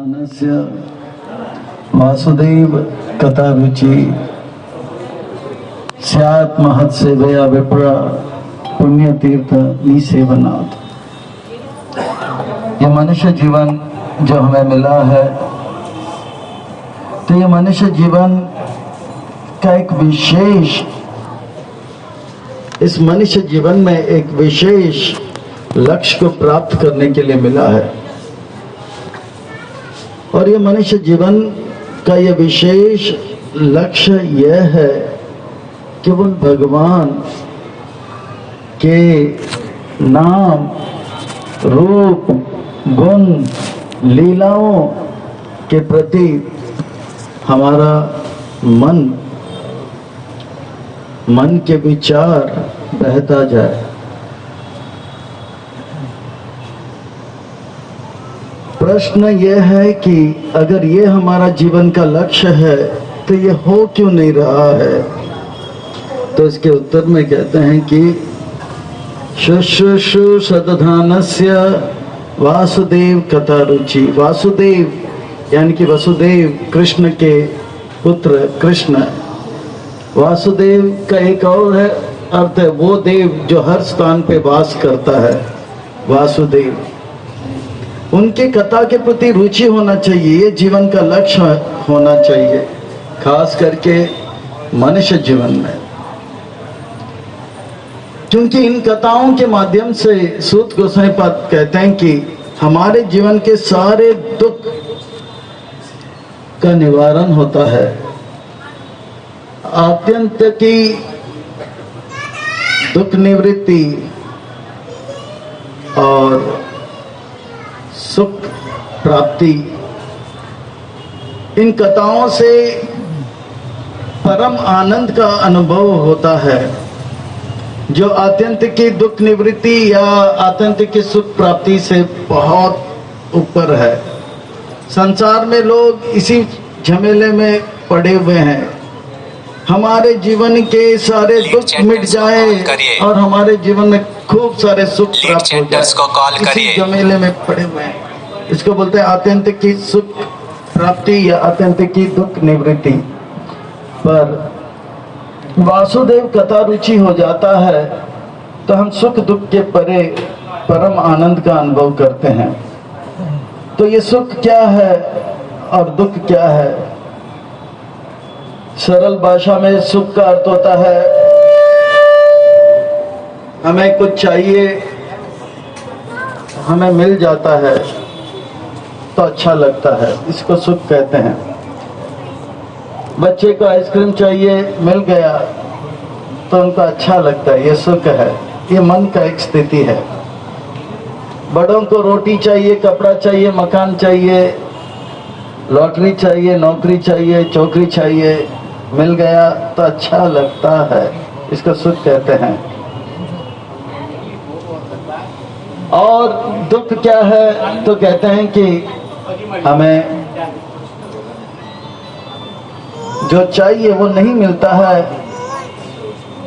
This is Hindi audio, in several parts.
सदधानस्य वासुदेव कथा रुचि स्यात् महत्सेवया विप्र पुण्य तीर्थ निसेवनात्। ये मनुष्य जीवन जो हमें मिला है, तो ये मनुष्य जीवन का एक विशेष, इस मनुष्य जीवन में एक विशेष लक्ष्य को प्राप्त करने के लिए मिला है। और ये मनुष्य जीवन का ये विशेष लक्ष्य यह है कि वो भगवान के नाम, रूप, गुण, लीलाओं के प्रति हमारा मन के विचार बहता जाए। प्रश्न यह है कि अगर ये हमारा जीवन का लक्ष्य है तो ये हो क्यों नहीं रहा है? तो इसके उत्तर में कहते हैं कि शुश्रूषु सदधानस्य वासुदेव कथा रुचि। वासुदेव यानी कि वसुदेव, कृष्ण के पुत्र कृष्ण। वासुदेव का एक और है अर्थ है वो देव जो हर स्थान पे वास करता है, वासुदेव। उनकी कथा के प्रति रुचि होना चाहिए, ये जीवन का लक्ष्य होना चाहिए, खास करके मनुष्य जीवन में। क्योंकि इन कथाओं के माध्यम से सूत गोसाई पाद कहते हैं कि हमारे जीवन के सारे दुख का निवारण होता है। आत्यंत की दुख निवृत्ति और सुख प्राप्ति, इन कथाओं से परम आनंद का अनुभव होता है, जो आत्यंत की दुख निवृत्ति या आत्यंत की सुख प्राप्ति से बहुत ऊपर है। संसार में लोग इसी झमेले में पड़े हुए हैं। हमारे जीवन के सारे दुख मिट जाए और हमारे जीवन में खूब सारे सुख प्राप्त हो जाए, इसी झमेले में पड़े हुए हैं। इसको बोलते हैं आत्यंत की सुख प्राप्ति या आत्यंत की दुख निवृत्ति। पर वासुदेव कथा रुचि हो जाता है तो हम सुख दुख के परे परम आनंद का अनुभव करते हैं। तो ये सुख क्या है और दुख क्या है? सरल भाषा में सुख का अर्थ होता है हमें कुछ चाहिए, हमें मिल जाता है तो अच्छा लगता है, इसको सुख कहते हैं। बच्चे को आइसक्रीम चाहिए, मिल गया तो उनको अच्छा लगता है, ये सुख है। ये मन का एक स्थिति है। बड़ों को रोटी चाहिए, कपड़ा चाहिए, मकान चाहिए, लॉटरी चाहिए, नौकरी चाहिए, चौकरी चाहिए, मिल गया तो अच्छा लगता है, इसको सुख कहते हैं। और दुख क्या है? तो कहते हैं कि हमें जो चाहिए वो नहीं मिलता है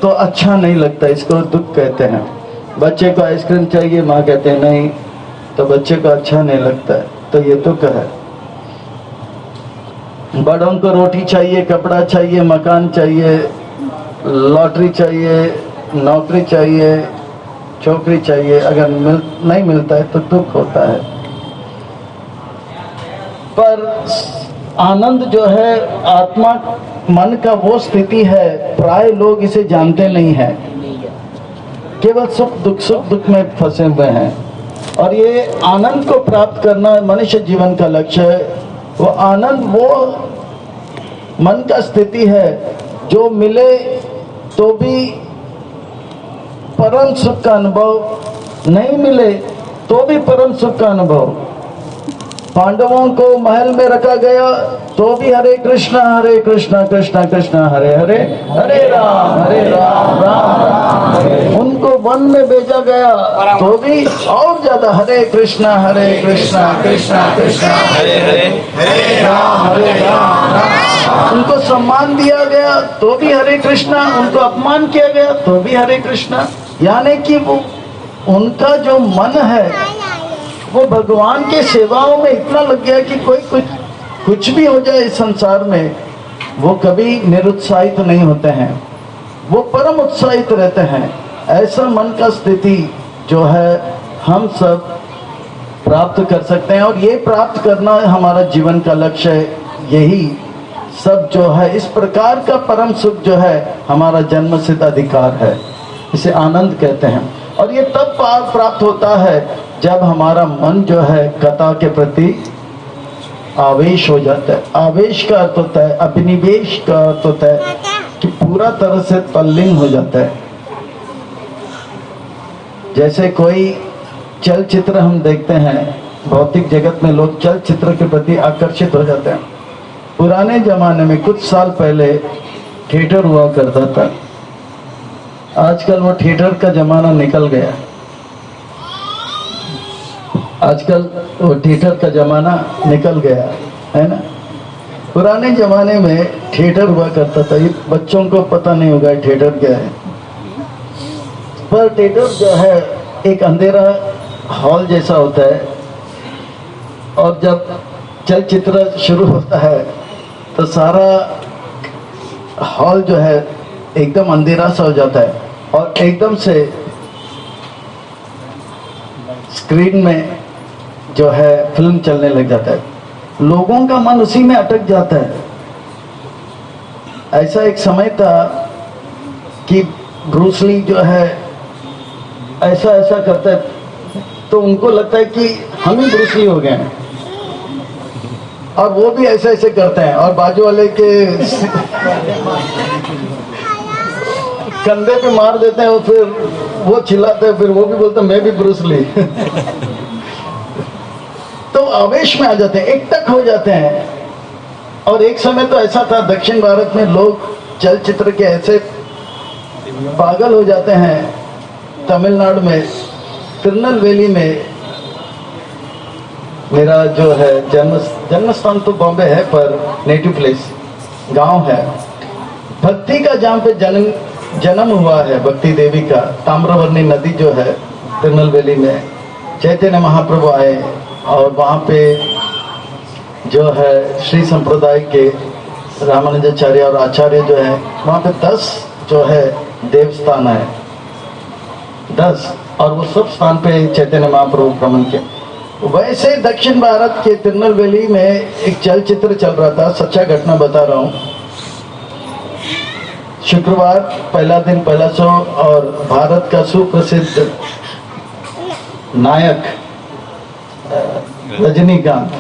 तो अच्छा नहीं लगता, इसको दुख कहते हैं। बच्चे को आइसक्रीम चाहिए, माँ कहते हैं नहीं, तो बच्चे को अच्छा नहीं लगता है, तो ये दुख है। बड़ों को रोटी चाहिए, कपड़ा चाहिए, मकान चाहिए, लॉटरी चाहिए, नौकरी चाहिए, चौकरी चाहिए, अगर नहीं मिलता है तो दुख होता है। पर आनंद जो है आत्मा मन का वो स्थिति है, प्राय लोग इसे जानते नहीं हैं, केवल सुख दुख में फंसे हुए हैं। और ये आनंद को प्राप्त करना मनुष्य जीवन का लक्ष्य है। वो आनंद वो मन का स्थिति है जो मिले तो भी परम सुख का अनुभव, नहीं मिले तो भी परम सुख का अनुभव। पांडवों को महल में रखा गया तो भी हरे कृष्णा कृष्णा कृष्णा हरे हरे, हरे राम राम राम। उनको वन में भेजा गया तो भी और ज्यादा हरे कृष्णा कृष्णा कृष्णा हरे हरे, हरे राम राम। उनको सम्मान दिया गया तो भी हरे कृष्णा, उनको अपमान किया गया तो भी हरे कृष्णा। यानी कि वो उनका जो मन है वो भगवान के सेवाओं में इतना लग गया कि कोई कुछ भी हो जाए इस संसार में, वो कभी निरुत्साहित नहीं होते हैं, वो परम उत्साहित रहते हैं। ऐसा मन का स्थिति जो है हम सब प्राप्त कर सकते हैं, और ये प्राप्त करना हमारा जीवन का लक्ष्य है। यही सब जो है, इस प्रकार का परम सुख जो है हमारा जन्मसिद्ध अधिकार है, इसे आनंद कहते हैं। और ये तब प्राप्त होता है जब हमारा मन जो है कथा के प्रति आवेश हो जाता है। आवेश का अर्थ होता है, अभिनिवेश का अर्थ होता है कि पूरा तरह से तल्लीन हो जाता है। जैसे कोई चलचित्र हम देखते हैं, भौतिक जगत में लोग चलचित्र के प्रति आकर्षित हो जाते हैं। पुराने जमाने में कुछ साल पहले थिएटर हुआ करता था, आजकल वो थिएटर का जमाना निकल गया। आजकल वो थिएटर का जमाना निकल गया है ना। पुराने जमाने में थिएटर हुआ करता था। ये बच्चों को पता नहीं होगा थिएटर क्या है, पर थिएटर जो है एक अंधेरा हॉल जैसा होता है, और जब चलचित्र शुरू होता है तो सारा हॉल जो है एकदम अंधेरा सा हो जाता है, और एकदम से स्क्रीन में जो है फिल्म चलने लग जाता है। लोगों का मन उसी में अटक जाता है। ऐसा एक समय था कि ब्रूस ली जो है ऐसा ऐसा करता है, तो उनको लगता है कि हम ही ब्रूस ली हो गए हैं, और वो भी ऐसे ऐसे करते हैं, और बाजू वाले के कंधे पे मार देते हैं, और फिर वो चिल्लाते हैं, फिर वो भी बोलते हैं मैं भी ब्रूस ली। तो आवेश में आ जाते हैं, एकटक हो जाते हैं। और एक समय तो ऐसा था दक्षिण भारत में लोग चलचित्र के ऐसे पागल हो जाते हैं। तमिलनाडु में तिरुनेलवेली में मेरा जो है जन्म स्थान तो बॉम्बे है, पर नेटिव प्लेस गांव है। भक्ति का जहाँ पे जन्म हुआ है, भक्ति देवी का, ताम्रवर्णी नदी जो है तिरुनेलवेली में, चैतन्य महाप्रभु आए, और वहाँ पे जो है श्री संप्रदाय के रामानुजाचार्य और आचार्य जो है, वहाँ पे 10 जो है देवस्थान है, 10, और वो सब स्थान पे चैतन्य महाप्रभु भ्रमण किया। वैसे दक्षिण भारत के तिरुनेलवेली में एक चलचित्र चल रहा था, सच्चा घटना बता रहा हूँ। शुक्रवार पहला दिन, पहला शो, और भारत का सुप्रसिद्ध नायक रजनीकांत,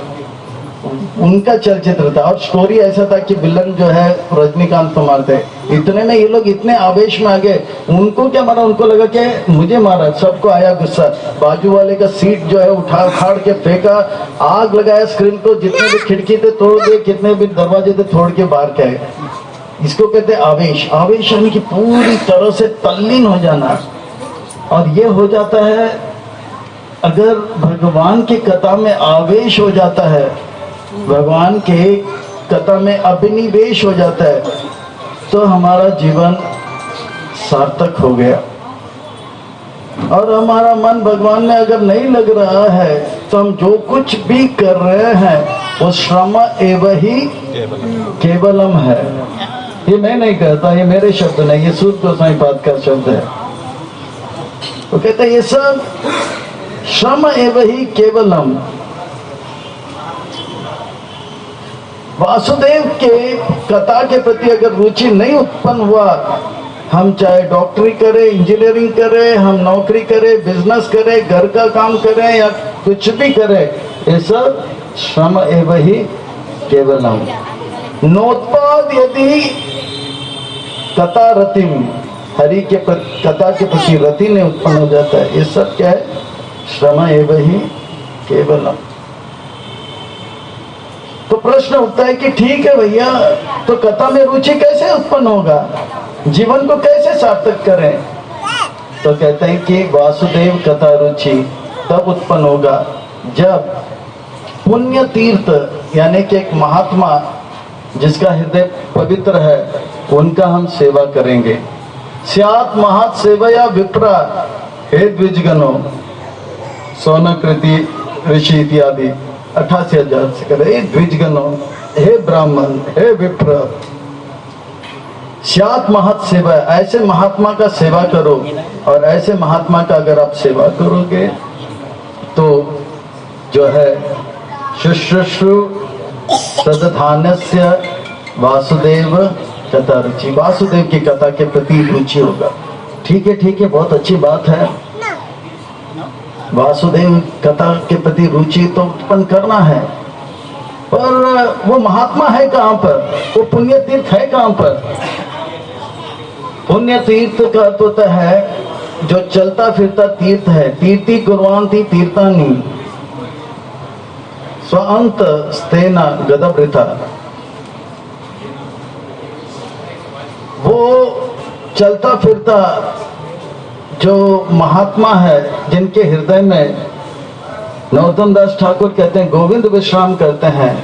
उनका चलचित्र था। और स्टोरी ऐसा था कि विलन जो है रजनीकांत को मारते। इतने में ये लोग इतने आवेश में आ गए, उनको क्या मारा, उनको लगा कि मुझे मारा। सबको आया गुस्सा, बाजू वाले का सीट जो है उखाड़ के फेंका, आग लगाया स्क्रीन को, जितने भी खिड़की थे तोड़ दिए, कितने भी दरवाजे थे तोड़ के बाहर के आए। इसको कहते हैं आवेश। आवेश यानी कि पूरी तरह से तल्लीन हो जाना। और ये हो जाता है अगर भगवान की कथा में आवेश हो जाता है, भगवान के कथा में अभिनिवेश हो जाता है, तो हमारा जीवन सार्थक हो गया। और हमारा मन भगवान में अगर नहीं लग रहा है, तो हम जो कुछ भी कर रहे हैं वो श्रम एव ही केवलम है। ये मैं नहीं कहता, ये मेरे शब्द नहीं, ये सूत गोसाई पाद का शब्द है। वो कहते हैं ये सब श्रम एव ही केवलम। वासुदेव के कथा के प्रति अगर रुचि नहीं उत्पन्न हुआ, हम चाहे डॉक्टरी करें, इंजीनियरिंग करें, हम नौकरी करें, बिजनेस करें, घर का काम करें, या कुछ भी करें, ये सब श्रम एव ही केवलम। नोत्पाद यदि कथा रतिम, हरि के कथा के प्रति रति नहीं उत्पन्न हो जाता है, ये सब क्या है, श्रम एव ही केवलम। तो प्रश्न उठता है कि ठीक है भैया, तो कथा में रुचि कैसे उत्पन्न होगा, जीवन को कैसे सार्थक करें? तो कहते हैं कि वासुदेव कथा रुचि तब उत्पन्न होगा जब पुण्य तीर्थ यानी कि एक महात्मा जिसका हृदय पवित्र है, उनका हम सेवा करेंगे। स्यात् महत् सेवया विप्रा हे द्विजगणो सोनकृति ऋषि इत्यादि 88,000 से करे द्विजगणों, हे ब्राह्मण, हे विप्र, स्यात् महत् सेवा, ऐसे महात्मा का सेवा करो। और ऐसे महात्मा का अगर आप सेवा करोगे तो जो है शुश्रूषु तदधान्यस्य वासुदेव कथा रुचि, वासुदेव की कथा के प्रति रुचि होगा। ठीक है, बहुत अच्छी बात है। वासुदेव कथा के प्रति रुचि तो उत्पन्न करना है, पर वो महात्मा है कहाँ पर, वो पुण्य तीर्थ है कहाँ पर। पुण्य तीर्थ का अर्थ होता है जो चलता फिरता तीर्थ है। तीर्थी कुर्वान्ति तीर्थानि स्वांत स्तेना गदवृथा। वो चलता फिरता जो महात्मा है, जिनके हृदय में नरोत्तम दास ठाकुर कहते हैं गोविंद विश्राम करते हैं,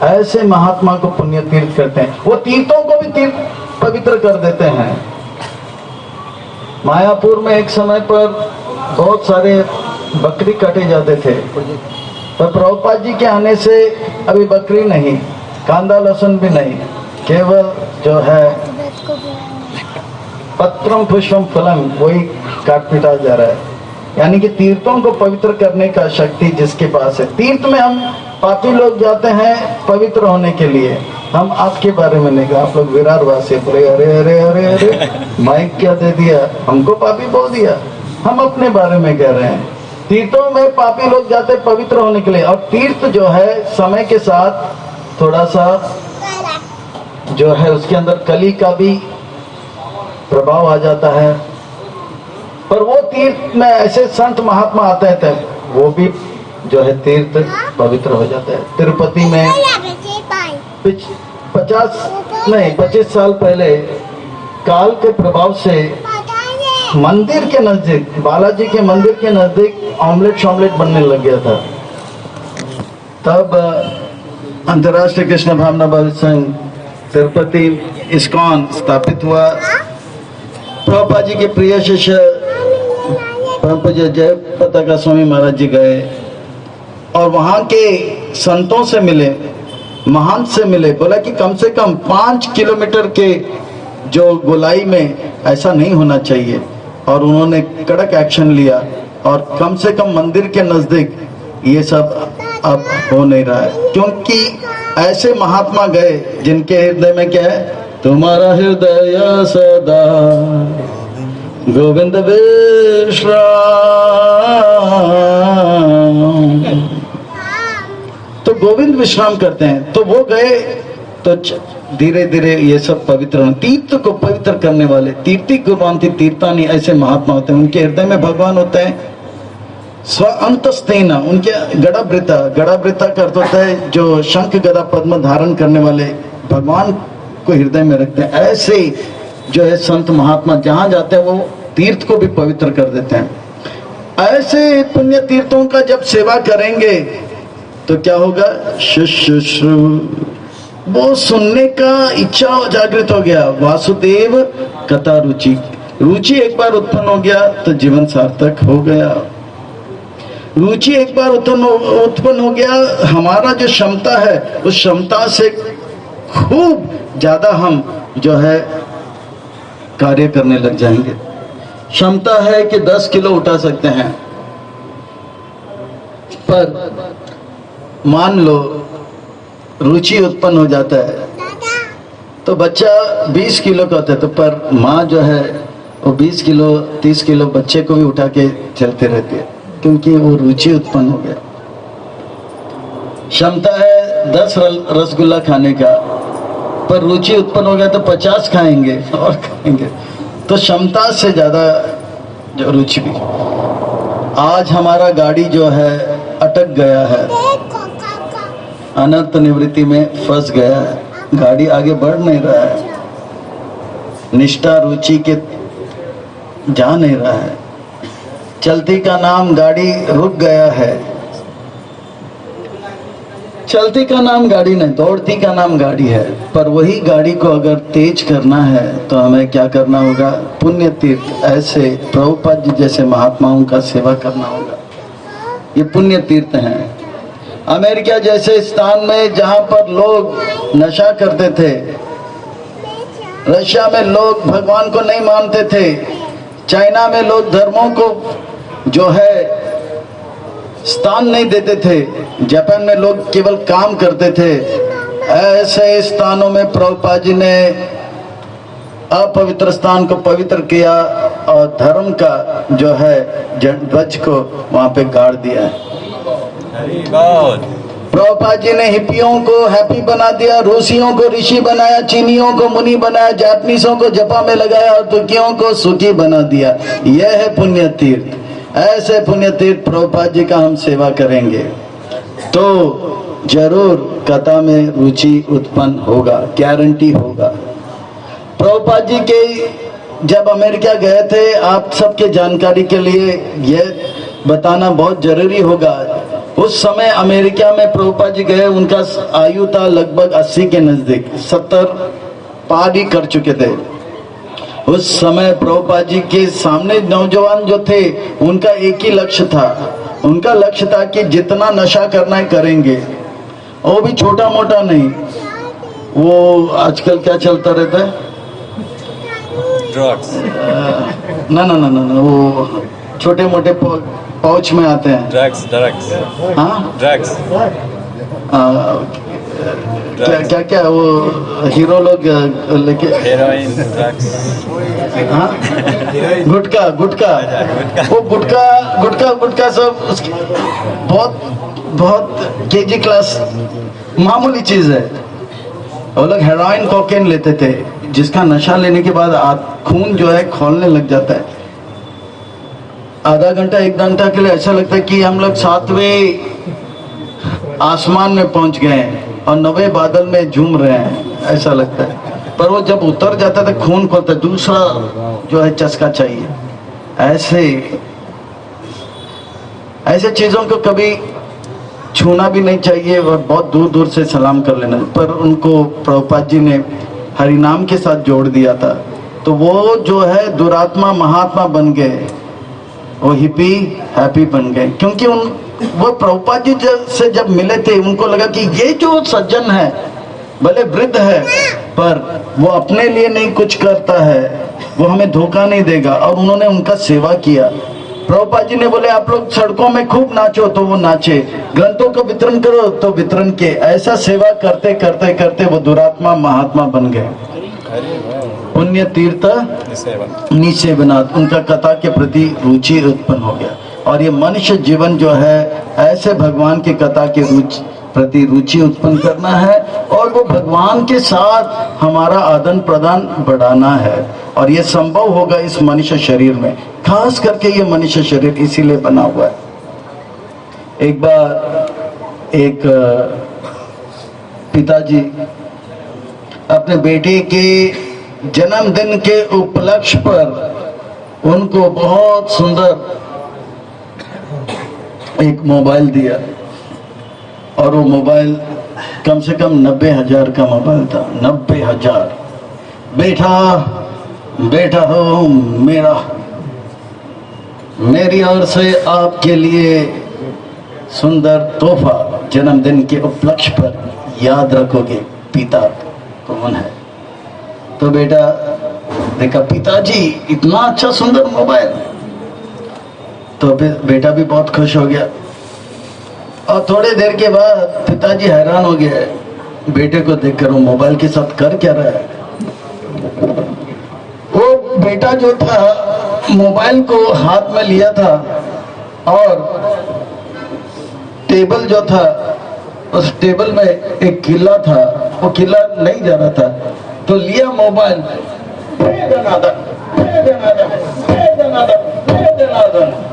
ऐसे महात्मा को पुण्य तीर्थ करते हैं। वो तीर्थों को भी तीर्थ पवित्र कर देते हैं। मायापुर में एक समय पर बहुत सारे बकरी काटे जाते थे, पर प्रभुपाद जी के आने से अभी बकरी नहीं, कांदा लहसुन भी नहीं, केवल जो है पत्रम पुष्पम फलम वही काट पीटा जा रहा है। यानी कि तीर्थों को पवित्र करने का शक्ति जिसके पास है। तीर्थ में हम पापी लोग जाते हैं पवित्र होने के लिए। हम आपके बारे में नहीं कहा, आप लोग विरार वासी बोले अरे अरे अरे अरे माइक क्या दे दिया, हमको पापी बोल दिया। हम अपने बारे में कह रहे हैं। तीर्थों में पापी लोग जाते पवित्र होने के लिए, और तीर्थ जो है समय के साथ थोड़ा सा जो है उसके अंदर कली का भी प्रभाव आ जाता है। पर वो तीर्थ में ऐसे संत महात्मा आते हैं, वो भी जो है तीर्थ पवित्र हो जाता है। तिरुपति में 25 साल पहले काल के प्रभाव से मंदिर के नजदीक, बालाजी के मंदिर के नजदीक ऑमलेट बनने लग गया था। तब अंतर्राष्ट्रीय कृष्ण भावना भक्ति संघ तिरुपति इस्कॉन स्थापित हुआ। प्रभुपाद जी के प्रिय शिष्य परम पूज्य जय पताका स्वामी महाराज जी गए और वहां के संतों से मिले, महंत से मिले। बोला कि कम से कम 5 किलोमीटर के जो गोलाई में ऐसा नहीं होना चाहिए, और उन्होंने कड़क एक्शन लिया और कम से कम मंदिर के नजदीक ये सब अब हो नहीं रहा है। क्योंकि ऐसे महात्मा गए जिनके हृदय में क्या है, तुम्हारा हृदय सदा गोविंद विश्राम। तो गोविंद विश्राम करते हैं, तो वो गए तो धीरे धीरे ये सब पवित्र, तीर्थ को पवित्र करने वाले तीर्थी कुर्वान्ति तीर्थानि, ऐसे महात्मा होते हैं। उनके हृदय में भगवान होते हैं। स्वअंतस्तेन, उनके गड़ावृता का अर्थ होता है जो शंख गदा पद्म धारण करने वाले भगवान को हृदय में रखते हैं। ऐसे जो है संत महात्मा जहां जाते हैं वो तीर्थ को भी पवित्र कर देते हैं। ऐसे पुण्य तीर्थों का जब सेवा करेंगे तो क्या होगा, शुश्रूषु, वो सुनने का इच्छा जागृत हो गया। वासुदेव कथा रुचि, रुचि एक बार उत्पन्न हो गया तो जीवन सार्थक हो गया। रुचि एक बार उत्पन्न हो गया, हमारा जो क्षमता है उस क्षमता से खूब ज्यादा हम जो है कार्य करने लग जाएंगे। क्षमता है कि 10 किलो उठा सकते हैं, पर मान लो रुचि उत्पन्न हो जाता है तो बच्चा 20 किलो का होता है, तो पर माँ जो है वो 20 किलो 30 किलो बच्चे को भी उठा के चलते रहती है, क्योंकि वो रुचि उत्पन्न हो गया। क्षमता है 10 रसगुल्ला खाने का, पर रुचि उत्पन्न हो गया तो 50 खाएंगे और खाएंगे, तो क्षमता से ज्यादा जो रुचि भी। आज हमारा गाड़ी जो है अटक गया है, अनर्थ निवृत्ति में फंस गया है, गाड़ी आगे बढ़ नहीं रहा है, निष्ठा रुचि के जा नहीं रहा है। चलती का नाम गाड़ी रुक गया है, चलती का नाम गाड़ी नहीं, दौड़ती का नाम गाड़ी है। पर वही गाड़ी को अगर तेज करना है तो हमें क्या करना होगा, पुण्य तीर्थ ऐसे प्रभुपाद जी जैसे महात्माओं का सेवा करना होगा। ये पुण्य तीर्थ हैं। अमेरिका जैसे स्थान में जहां पर लोग नशा करते थे, रशिया में लोग भगवान को नहीं मानते थे, चाइना में लोग धर्मों को जो है स्थान नहीं देते थे, जापान में लोग केवल काम करते थे, ऐसे स्थानों में प्रभुपाद जी ने अपवित्र स्थान को पवित्र किया और धर्म का जो है ध्वज को वहां पे गाड़ दिया है। प्रभुपाद जी ने हिप्पियों को हैप्पी बना दिया, रूसियों को ऋषि बनाया, चीनियों को मुनि बनाया, जापानीसों को जपा में लगाया और तुर्कियों को सुखी बना दिया। यह है पुण्य तीर्थ। ऐसे पुण्य तीर्थ प्रभुपाद जी का हम सेवा करेंगे तो जरूर कथा में रुचि उत्पन्न होगा, गारंटी होगा। प्रभुपाद जी के जब अमेरिका गए थे, आप सबके जानकारी के लिए यह बताना बहुत जरूरी होगा। उस समय अमेरिका में प्रभुपाद जी गए, उनका आयु था लगभग 80 के नजदीक, 70 पार ही कर चुके थे। उस समय प्रभुपाद जी के सामने नौजवान जो थे, उनका एक ही लक्ष्य था। उनका लक्ष्य था कि जितना नशा करना है करेंगे, वो भी छोटा मोटा नहीं। वो आजकल क्या चलता रहता है, ड्रग्स, ना ना ना ना, वो छोटे मोटे पाउच में आते हैं, ड्रग्स, हाँ ड्रग्स, क्या क्या वो हीरो लोग लेके, हेरोइन, ड्रग्स, हाँ, गुटखा गुटखा, वो गुटखा सब बहुत केजी क्लास मामूली चीज है। वो लोग हेरोइन कोकेन लेते थे, जिसका नशा लेने के बाद खून जो है खौलने लग जाता है। आधा घंटा 1 घंटा के लिए ऐसा लगता है कि हम लोग 7वें आसमान में पहुंच गए हैं और 9वें बादल में झूम रहे हैं, ऐसा लगता है। पर वो जब उतर जाता है तो खून खोलता है, दूसरा जो है चस्का चाहिए। ऐसे चीजों को कभी छूना भी नहीं चाहिए और बहुत दूर दूर से सलाम कर लेना। पर उनको प्रभुपाद जी ने हरिनाम के साथ जोड़ दिया था, तो वो जो है दुरात्मा महात्मा बन गए, वो हिप्पी हैप्पी बन गए। क्योंकि वो प्रभुपाद जी से जब मिले थे, उनको लगा कि ये जो सज्जन है, भले वृद्ध है पर वो अपने लिए नहीं कुछ करता है, वो हमें धोखा नहीं देगा, और उन्होंने उनका सेवा किया। प्रभुपाद जी ने बोले आप लोग सड़कों में खूब नाचो, तो वो नाचे, ग्रंथों को वितरण करो तो वितरण के। ऐसा सेवा करते करते करते वो दुरात्मा महात्मा बन गए। पुण्य तीर्थ निसेवनाथ, उनका कथा के प्रति रुचि उत्पन्न हो गया। और ये मनुष्य जीवन जो है, ऐसे भगवान की कथा के प्रति रुचि उत्पन्न करना है और वो भगवान के साथ हमारा आदान प्रदान बढ़ाना है। और ये संभव होगा इस मनुष्य शरीर में, खास करके ये मनुष्य शरीर इसीलिए बना हुआ है। एक बार एक पिताजी अपने बेटे के जन्मदिन के उपलक्ष्य पर उनको बहुत सुंदर एक मोबाइल दिया, और वो मोबाइल कम से कम 90,000 का मोबाइल था। 90,000। बेटा हो मेरा, मेरी ओर से आपके लिए सुंदर तोहफा, जन्मदिन के उपलक्ष्य पर याद रखोगे पिता कौन है। तो बेटा देखा, पिताजी इतना अच्छा सुंदर मोबाइल, तो बेटा भी बहुत खुश हो गया। और थोड़ी देर के बाद पिताजी हैरान हो गए बेटे को देखकर, वो मोबाइल के साथ कर क्या रहा है। वो बेटा जो था मोबाइल को हाथ में लिया था, और टेबल जो था, उस टेबल में एक किला था, वो किला नहीं जा रहा था, तो लिया मोबाइल,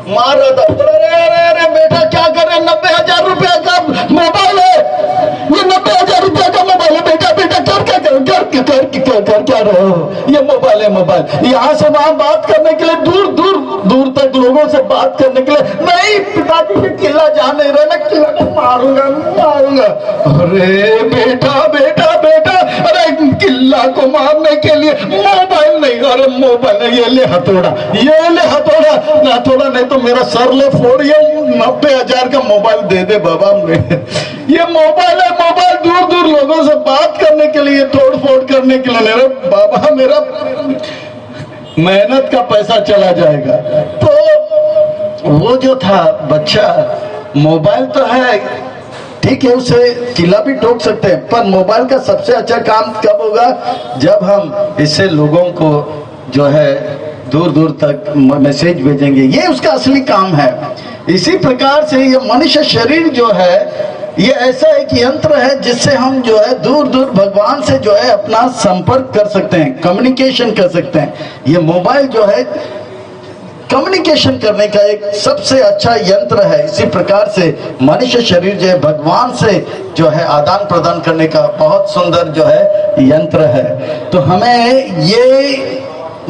मार रहा था। अरे बेटा क्या कर रहे, 90,000 रुपया का मोबाइल है, ये 90,000 रुपया का मोबाइल है। बेटा कर क्या रहे हो, ये मोबाइल है, मोबाइल। यहाँ से वहां बात करने के लिए, दूर तक लोगों से बात करने के लिए, नहीं पिताजी के किला जा नहीं रहे, मैं किला को मारूंगा। अरे बेटा, अरे किला को मारने के लिए मोबाइल नहीं, अरे मोबाइल ये ले हथौड़ा, ये ले हथौड़ा, ना हथौड़ा नहीं तो मेरा सर ले फोड़, ये 90,000 का मोबाइल दे दे बाबा। ये मोबाइल है, मोबाइल दूर दूर लोगों से बात करने के लिए, तोड़ फोड़ करने के लिए। मेरा बाबा, मेरा मेहनत का पैसा चला जाएगा। तो वो जो था बच्चा, मोबाइल तो है ठीक है, उसे चिल्ला भी ठोक सकते हैं, पर मोबाइल का सबसे अच्छा काम कब होगा? जब हम इससे लोगों को जो है दूर दूर तक मैसेज भेजेंगे, ये उसका असली काम है। इसी प्रकार से ये मनुष्य शरीर जो है, ये ऐसा एक यंत्र है जिससे हम जो है दूर दूर भगवान से जो है अपना संपर्क कर सकते हैं, कम्युनिकेशन कर सकते हैं। ये मोबाइल जो है कम्युनिकेशन करने का एक सबसे अच्छा यंत्र है। इसी प्रकार से मनुष्य शरीर जो है भगवान से जो है आदान प्रदान करने का बहुत सुंदर जो है यंत्र है। तो हमें ये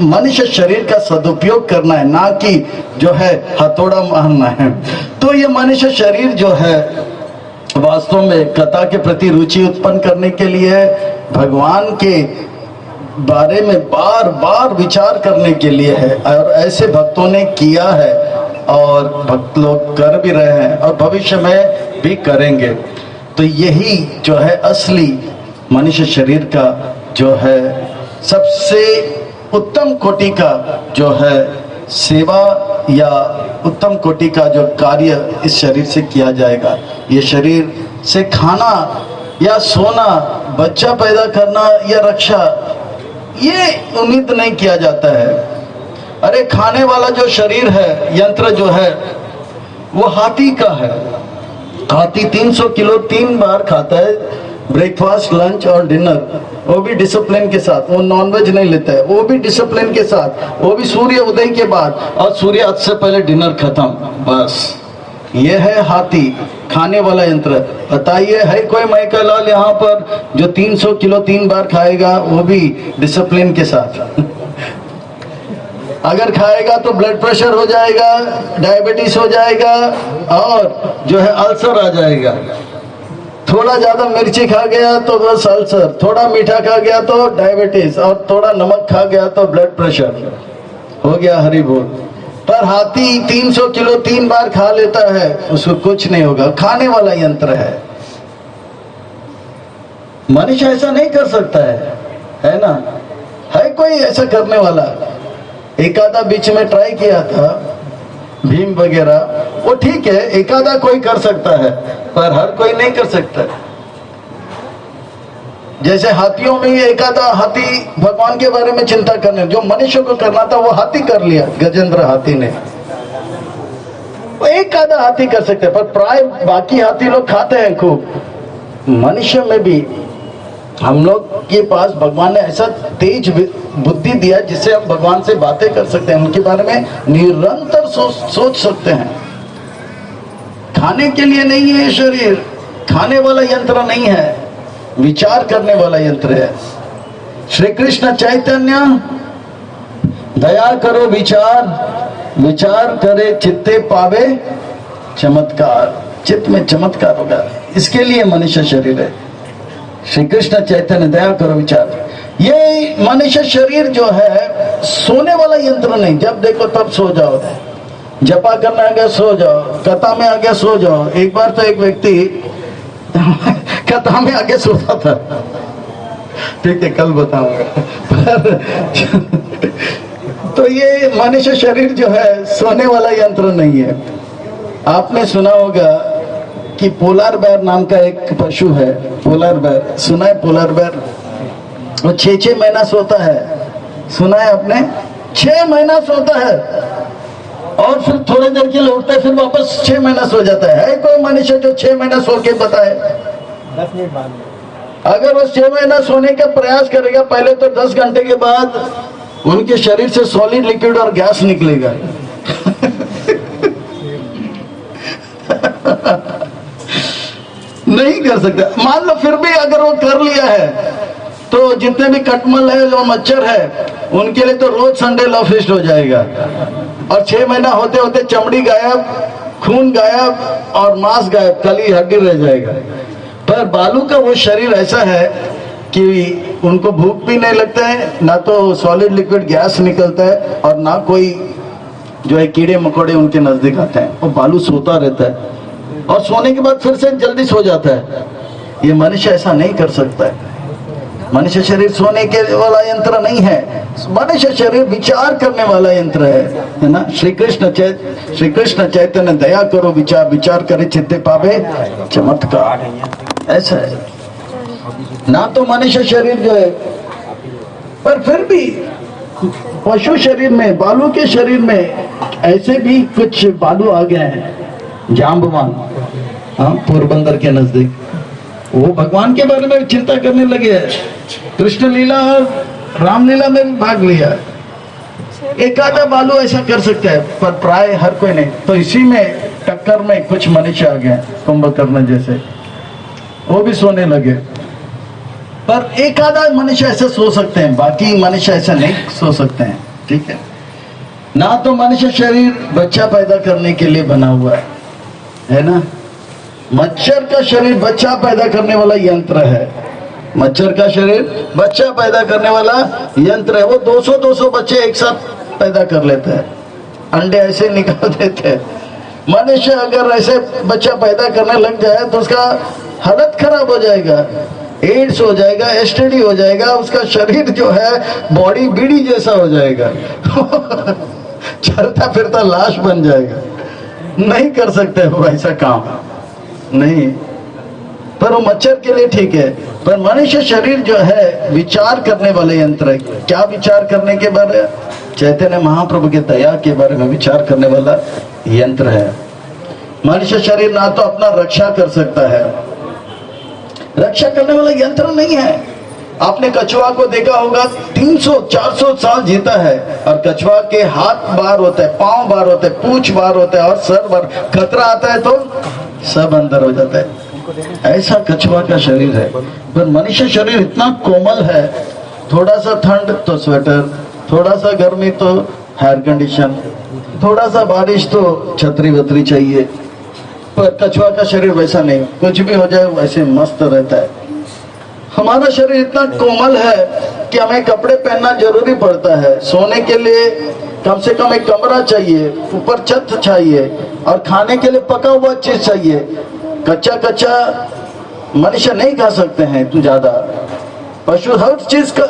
मनुष्य शरीर का सदुपयोग करना है, ना कि जो है हथौड़ा मारना है। तो ये मनुष्य शरीर जो है वास्तव में कथा के प्रति रुचि उत्पन्न करने के लिए, भगवान के बारे में बार बार विचार करने के लिए है, और ऐसे भक्तों ने किया है और भक्त लोग कर भी रहे हैं और भविष्य में भी करेंगे। तो यही जो है असली मनुष्य शरीर का जो है सबसे उत्तम कोटि का जो है सेवा या उत्तम कोटि का जो कार्य इस शरीर से किया जाएगा। ये शरीर से खाना या सोना, बच्चा पैदा करना या रक्षा, ये उम्मीद नहीं किया जाता है। अरे खाने वाला जो शरीर है, यंत्र जो है, वो हाथी का है। हाथी 300 किलो 3 बार खाता है, ब्रेकफास्ट, लंच और डिनर, वो भी डिसिप्लिन के साथ। वो नॉनवेज नहीं लेता है, वो भी डिसिप्लिन के साथ, वो भी सूर्य उदय के बाद, और सूर्यास्त से पहले डिनर खत्म, बस। ये है हाथी, खाने वाला यंत्र। बताइए है कोई माइका लाल यहाँ पर जो 300 किलो 3 बार खाएगा, वो भी डिसिप्लिन के साथ? अगर खाएगा तो ब्लड प्रेशर हो जाएगा, डायबिटीज हो जाएगा और जो है अल्सर आ जाएगा। थोड़ा ज्यादा मिर्ची खा गया तो बस अल्सर, थोड़ा मीठा खा गया तो डायबिटीज, और थोड़ा नमक खा गया तो ब्लड प्रेशर हो गया। हरि बोल। पर हाथी 300 किलो 3 बार खा लेता है, उसको कुछ नहीं होगा। खाने वाला यंत्र है। मनुष्य ऐसा नहीं कर सकता है ना? है कोई ऐसा करने वाला? एक आधा बीच में ट्राई किया था, भीम वगैरह, वो ठीक है, एक आधा कोई कर सकता है, पर हर कोई नहीं कर सकता। जैसे हाथियों में एक आधा हाथी भगवान के बारे में चिंता करने, जो मनुष्य को करना था वो हाथी कर लिया, गजेंद्र हाथी ने। वो एक आधा हाथी कर सकते, पर प्राय बाकी हाथी लोग खाते हैं खूब। मनुष्य में भी हम लोग के पास भगवान ने ऐसा तेज बुद्धि दिया जिससे हम भगवान से बातें कर सकते हैं, उनके बारे में निरंतर सोच सकते हैं। खाने के लिए नहीं है शरीर, खाने वाला यंत्र नहीं है, विचार करने वाला यंत्र है। श्री कृष्ण चैतन्य दया करो विचार, विचार करे चित्ते पावे चमत्कार, चित्त में चमत्कार होगा। इसके लिए मनुष्य शरीर है। श्री कृष्ण चैतन्य दया करो विचार। ये मनुष्य शरीर जो है सोने वाला यंत्र नहीं, जब देखो तब सो जाओ, जपा करना आ गया सो जाओ, कथा में आ गया सो जाओ। एक बार तो एक व्यक्ति कथा में आगे सोता था, ठीक है कल बताऊंगा। तो ये मनुष्य शरीर जो है सोने वाला यंत्र नहीं है। आपने सुना होगा कि पोलर बेयर नाम का एक पशु है, पोलर बेयर, सुना है? पोलर बेयर वो 6 महीना सोता है, सुना है आपने? 6 महीना सोता है और फिर थोड़ी देर के लिए उठता है, फिर वापस 6 महीना सो जाता है कोई मनुष्य जो 6 महीना सो के बताए? 10 मिनट बाद। अगर वो 6 महीना सोने का प्रयास करेगा, पहले तो 10 घंटे के बाद उनके शरीर से सॉलिड, लिक्विड और गैस निकलेगा। नहीं कर सकता। मान लो फिर भी अगर वो कर लिया है तो जितने भी कटमल है, जो मच्छर है, उनके लिए तो रोज संडे लव फेस्ट हो जाएगा। और 6 महीना होते होते चमड़ी गायब, खून गायब और मांस गायब, खाली हड्डी रह जाएगा। पर बालू का वो शरीर ऐसा है कि उनको भूख भी नहीं लगता है, ना तो सॉलिड लिक्विड गैस निकलता है, और ना कोई जो है कीड़े मकोड़े उनके नजदीक आते हैं। वो भालू सोता रहता है और सोने के बाद फिर से जल्दी सो जाता है। ये मनुष्य ऐसा नहीं कर सकता है। मनुष्य शरीर सोने के वाला यंत्र नहीं है, मनुष्य शरीर विचार करने वाला यंत्र है ना। श्री कृष्ण चैतन्य दया करो विचार, विचार करे चित्ते पावे चमत्कार, ऐसा है ना। तो मनुष्य शरीर जो है, पर फिर भी पशु शरीर में, बालू के शरीर में ऐसे भी कुछ बालू आ गए हैं, जाम्बवान, हाँ, पोरबंदर के नजदीक। वो भगवान के बारे में चिंता करने लगे हैं, कृष्ण लीला और रामलीला में भी भाग लिया। एक आधा बालू ऐसा कर सकता है, पर प्राय हर कोई नहीं। तो इसी में टक्कर में कुछ मनुष्य आ गए कुंभकर्ण जैसे, वो भी सोने लगे। पर एक आधा मनुष्य ऐसे सो सकते हैं, बाकी मनुष्य ऐसा नहीं सो सकते हैं, ठीक है ना। तो मनुष्य शरीर बच्चा पैदा करने के लिए बना हुआ है ना। मच्छर का शरीर बच्चा पैदा करने वाला यंत्र है। मच्छर का शरीर बच्चा पैदा करने वाला यंत्र है। वो 200-200 बच्चे एक साथ पैदा कर लेते हैं, अंडे ऐसे निकाल देते हैं। मनुष्य अगर ऐसे बच्चा पैदा करने लग जाए तो उसका हालत खराब हो जाएगा, एड्स हो जाएगा, एसटीडी हो जाएगा, उसका शरीर जो है बॉडी बीड़ी जैसा हो जाएगा चलता फिरता लाश बन जाएगा। नहीं कर सकते वो ऐसा काम, नहीं। पर वो मच्छर के लिए ठीक है। पर मनुष्य शरीर जो है विचार करने वाले यंत्र है। क्या विचार करने के बारे? चैतन्य महाप्रभु के दया के बारे में विचार करने वाला यंत्र है। मनुष्य शरीर ना तो अपना रक्षा कर सकता है, रक्षा करने वाला यंत्र नहीं है। आपने कछुआ को देखा होगा, 300-400 साल जीता है, और कछुआ के हाथ बाहर होते हैं, पांव बाहर होते हैं, पूंछ बाहर होते हैं, और सर बाहर। खतरा आता है तो सब अंदर हो जाता है। ऐसा कछुआ का शरीर है। पर मनुष्य शरीर इतना कोमल है, थोड़ा सा ठंड तो स्वेटर, थोड़ा सा गर्मी तो एयर कंडीशन, थोड़ा सा बारिश तो छतरी वतरी चाहिए। पर कछुआ का शरीर वैसा नहीं, कुछ भी हो जाए वैसे मस्त रहता है। हमारा शरीर इतना कोमल है कि हमें कपड़े पहनना जरूरी पड़ता है। सोने के लिए कम से कम एक कमरा चाहिए, ऊपर छत चाहिए, और खाने के लिए पका हुआ चीज चाहिए। कच्चा मनुष्य नहीं खा सकते हैं ज्यादा। पशु हर चीज का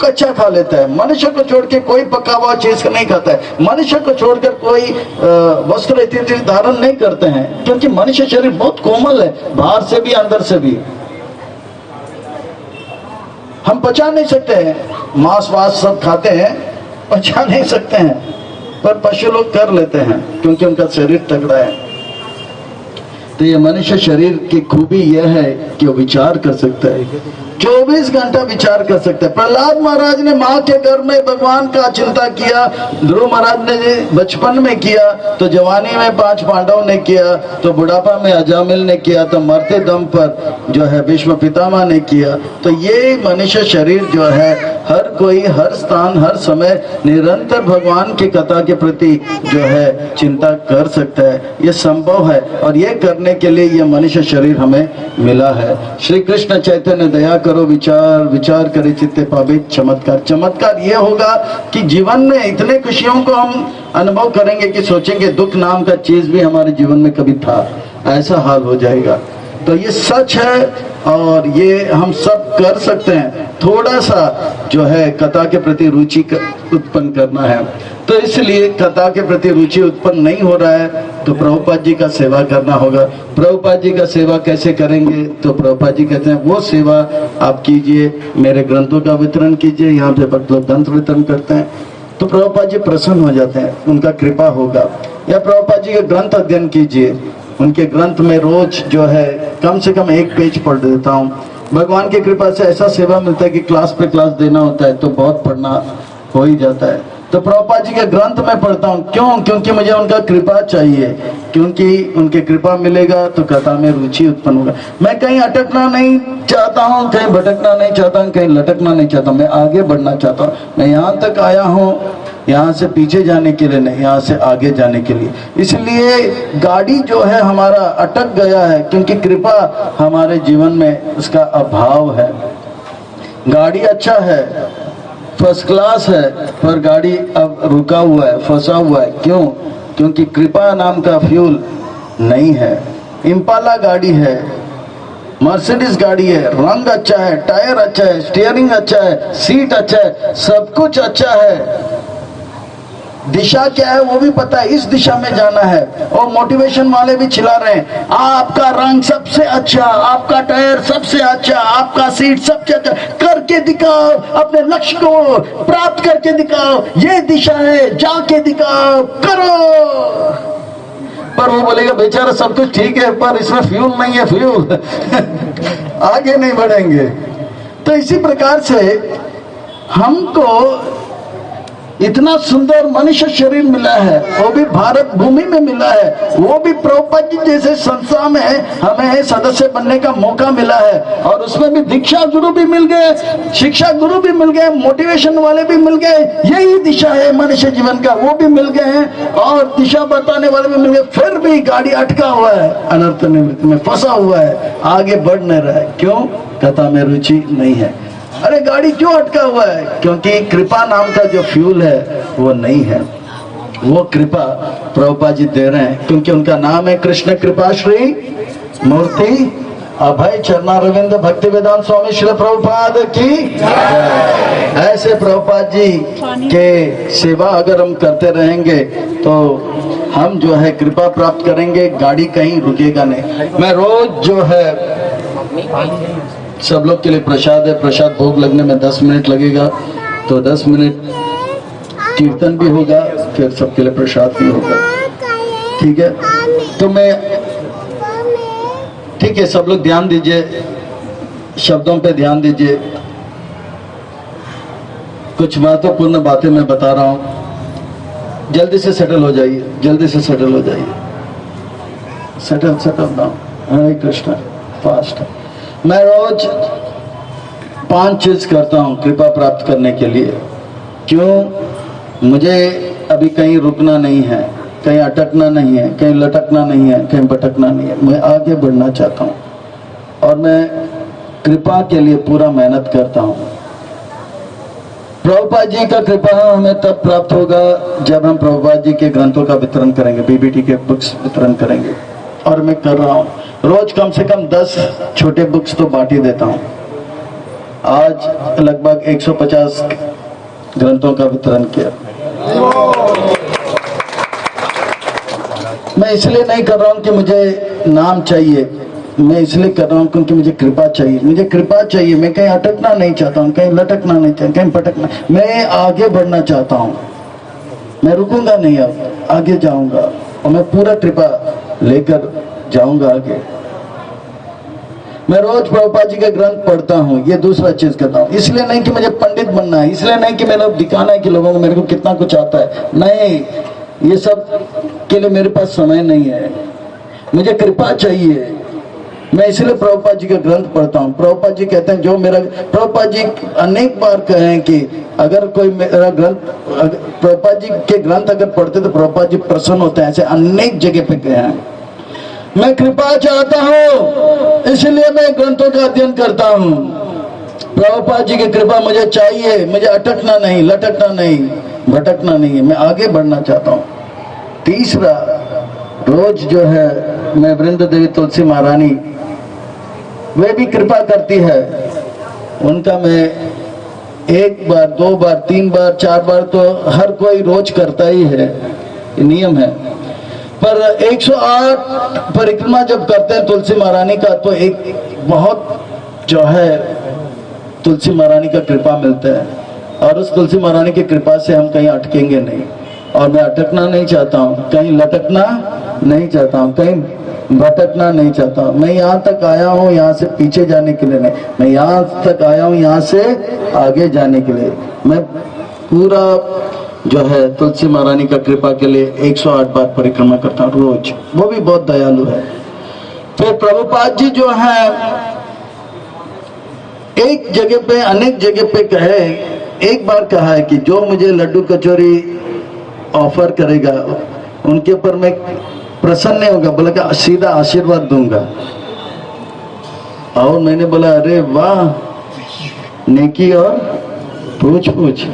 कच्चा खा लेता है, मनुष्य को छोड़ के कोई पका हुआ चीज नहीं खाता है। मनुष्य को छोड़कर कोई वस्त्र इत्यादि धारण नहीं करते हैं, क्योंकि मनुष्य शरीर बहुत कोमल है, बाहर से भी अंदर से भी। हम पचा नहीं सकते हैं, मांस वास सब खाते हैं, पचा नहीं सकते हैं। पर पशु लोग कर लेते हैं, क्योंकि उनका शरीर तगड़ा है। तो ये मनुष्य शरीर की खूबी यह है कि वो विचार कर सकता है, 24 घंटा विचार कर सकता है। प्रहलाद महाराज ने माँ के गर्भ में भगवान का चिंता किया, ध्रुव महाराज ने बचपन में किया, तो जवानी में 5 पांडव ने किया, तो बुढ़ापा में अजामिल ने किया, तो मरते दम पर जो है भीष्म पितामह ने किया। तो ये मनुष्य शरीर जो है हर कोई, हर स्थान, हर समय निरंतर भगवान की कथा के प्रति जो है चिंता कर सकता है। ये संभव है, और ये करने के लिए ये मनुष्य शरीर हमें मिला है। श्री कृष्ण चैतन्य दया करो विचार करे चित्ते पावे चमत्कार। चमत्कार ये होगा कि जीवन में इतने खुशियों को हम अनुभव करेंगे कि सोचेंगे दुख नाम का चीज भी हमारे जीवन में कभी था, ऐसा हाल हो जाएगा। तो ये सच है, और ये हम सब कर सकते हैं। थोड़ा सा जो है कथा के प्रति रुचि उत्पन्न करना है। तो इसलिए कथा के प्रति रुचि उत्पन्न नहीं हो रहा है, तो प्रभुपाद जी का सेवा करना होगा। प्रभुपाद जी का सेवा कैसे करेंगे? तो प्रभुपाद जी कहते हैं वो सेवा आप कीजिए, मेरे ग्रंथों का वितरण कीजिए। यहाँ पे भक्त लोग ग्रंथ वितरण करते हैं, तो प्रभुपाद जी प्रसन्न हो जाते हैं, उनका कृपा होगा। या प्रभुपाद जी के ग्रंथ अध्ययन कीजिए, उनके ग्रंथ में रोज जो है कम से कम 1 पेज पढ़ देता हूँ। भगवान की कृपा से ऐसा सेवा मिलता है कि क्लास पे क्लास देना होता है तो बहुत पढ़ना हो ही जाता है। तो प्रभुपाद जी के ग्रंथ में पढ़ता हूँ, क्यों? क्योंकि मुझे उनका कृपा चाहिए, क्योंकि उनके कृपा मिलेगा तो कथा में रुचि उत्पन्न होगा। मैं कहीं अटकना नहीं चाहता हूँ, कहीं भटकना नहीं चाहता हूँ, कहीं लटकना नहीं चाहता हूँ, मैं आगे बढ़ना चाहता हूँ। मैं यहाँ तक आया हूँ, यहाँ से पीछे जाने के लिए नहीं, यहाँ से आगे जाने के लिए। इसलिए गाड़ी जो है हमारा अटक गया है, क्योंकि कृपा हमारे जीवन में उसका अभाव है। गाड़ी अच्छा है, फर्स्ट क्लास है, पर गाड़ी अब रुका हुआ है, फंसा हुआ है। क्यों? क्योंकि कृपा नाम का फ्यूल नहीं है। इम्पाला गाड़ी है, मर्सिडीज गाड़ी है, रंग अच्छा है, टायर अच्छा है, स्टीयरिंग अच्छा है, सीट अच्छा है, सब कुछ अच्छा है। दिशा क्या है वो भी पता है, इस दिशा में जाना है। और मोटिवेशन वाले भी चिल्ला रहे हैं, आपका रंग सबसे अच्छा, आपका टायर सबसे अच्छा, आपका सीट सबसे अच्छा, करके दिखाओ, अपने लक्ष्य को प्राप्त करके दिखाओ, ये दिशा है, जाके दिखाओ, करो। पर वो बोलेगा बेचारा सब कुछ ठीक है पर इसमें फ्यूल नहीं है, फ्यूल आगे नहीं बढ़ेंगे। तो इसी प्रकार से हमको इतना सुंदर मनुष्य शरीर मिला है, वो भी भारत भूमि में मिला है, वो भी प्रभुपाद जी जैसे संस्था में हमें सदस्य बनने का मौका मिला है। और उसमें भी दीक्षा गुरु भी मिल गए, शिक्षा गुरु भी मिल गए, मोटिवेशन वाले भी मिल गए, यही दिशा है मनुष्य जीवन का, वो भी मिल गए हैं। और दिशा बताने वाले भी मिल गए। फिर भी गाड़ी अटका हुआ है, अनर्थ निवृत्ति में फंसा हुआ है, आगे बढ़ नहीं रहा है। क्यों? कथा में रुचि नहीं है। अरे गाड़ी क्यों अटका हुआ है? क्योंकि कृपा नाम का जो फ्यूल है वो नहीं है। वो कृपा प्रभुपाद जी दे रहे हैं, क्योंकि उनका नाम है कृष्ण कृपा श्री मूर्ति अभय चरणा रविंद्र भक्ति वेदांत स्वामी श्री प्रभुपाद की। ऐसे प्रभुपाद जी के सेवा अगर हम करते रहेंगे तो हम जो है कृपा प्राप्त करेंगे, गाड़ी कहीं रुकेगा नहीं। मैं रोज जो है सब लोग के लिए प्रसाद है, प्रसाद भोग लगने में 10 मिनट लगेगा, तो 10 मिनट कीर्तन भी होगा, फिर सबके लिए प्रसाद भी होगा। ठीक है? तो मैं ठीक है, सब लोग ध्यान दीजिए, शब्दों पे ध्यान दीजिए। कुछ महत्वपूर्ण बातें मैं बता रहा हूं, जल्दी से सेटल हो जाइए, जल्दी से सेटल हो जाइए। Settle down. Hare Krishna. Fast. मैं रोज 5 चीज करता हूं कृपा प्राप्त करने के लिए। क्यों? मुझे अभी कहीं रुकना नहीं है, कहीं अटकना नहीं है, कहीं लटकना नहीं है, कहीं भटकना नहीं है। मैं आगे बढ़ना चाहता हूं और मैं कृपा के लिए पूरा मेहनत करता हूं। प्रभुपाद जी का कृपा हमें तब प्राप्त होगा जब हम प्रभुपाद जी के ग्रंथों का वितरण करेंगे, बीबीटी के बुक्स वितरण करेंगे। और मैं कर रहा हूं, रोज कम से कम 10 छोटे बुक्स तो बांट ही देता हूं। आज लगभग 150 ग्रंथों का वितरण किया। मैं इसलिए नहीं कर रहा हूं कि मुझे नाम चाहिए, मैं इसलिए कर रहा हूं क्योंकि मुझे कृपा चाहिए। मुझे कृपा चाहिए, मैं कहीं अटकना नहीं चाहता हूं, कहीं लटकना नहीं चाहता, कहीं भटकना। मैं आगे बढ़ना चाहता हूं, मैं रुकूंगा नहीं, अब आगे जाऊंगा और मैं पूरा कृपा लेकर जाऊंगा आगे। मैं रोज प्रभुपाद जी के ग्रंथ पढ़ता हूँ, ये दूसरा चीज करता हूँ। इसलिए नहीं कि मुझे पंडित बनना है, इसलिए नहीं कि मैंने दिखाना है कि लोगों को मेरे को कितना कुछ आता है, नहीं, ये सब के लिए मेरे पास समय नहीं है। मुझे कृपा चाहिए, मैं इसलिए प्रभुपाद जी के ग्रंथ पढ़ता हूँ। प्रभुपाद जी कहते हैं जो मेरा, प्रभुपाद जी अनेक बार कहे हैं कि अगर कोई मेरा ग्रंथ, प्रभुपाद जी के ग्रंथ अगर पढ़ते तो प्रभुपाद जी प्रसन्न होते हैं, ऐसे अनेक जगह पे कहे हैं। मैं कृपा चाहता हूँ, इसलिए मैं ग्रंथों का अध्ययन करता हूँ। प्रभुपाद जी की कृपा मुझे चाहिए, मुझे अटकना नहीं, लटकना नहीं, भटकना नहीं है, मैं आगे बढ़ना चाहता हूँ। तीसरा, रोज जो है मैं वृंद देवी तुलसी महारानी, वे भी कृपा करती है, उनका मैं 1 बार 2 बार 3 बार 4 बार तो हर कोई रोज करता ही है, नियम है। पर 108 परिक्रमा जब करते हैं तुलसी महारानी का, तो एक बहुत जो है तुलसी महारानी का कृपा मिलता है, और उस तुलसी महारानी की कृपा से हम कहीं अटकेंगे नहीं। और मैं अटकना नहीं चाहता हूँ, कहीं लटकना नहीं चाहता हूँ, कहीं भटकना नहीं चाहता हूँ। मैं यहाँ तक आया हूँ, यहाँ से पीछे जाने के लिए नहीं, मैं यहाँ तक आया हूँ यहाँ से आगे जाने के लिए। मैं पूरा जो है तुलसी महारानी का कृपा के लिए 108 बार परिक्रमा करता हूँ रोज, वो भी बहुत दयालु है। फिर प्रभुपाद जी जो है एक जगह पे, अनेक जगह पे कहे, एक बार कहा है कि जो मुझे लड्डू कचौरी ऑफर करेगा उनके ऊपर मैं प्रसन्न नहीं होगा, बोला कि सीधा आशीर्वाद दूंगा। और मैंने बोला अरे वाह, नेकी और पूछ पूछ।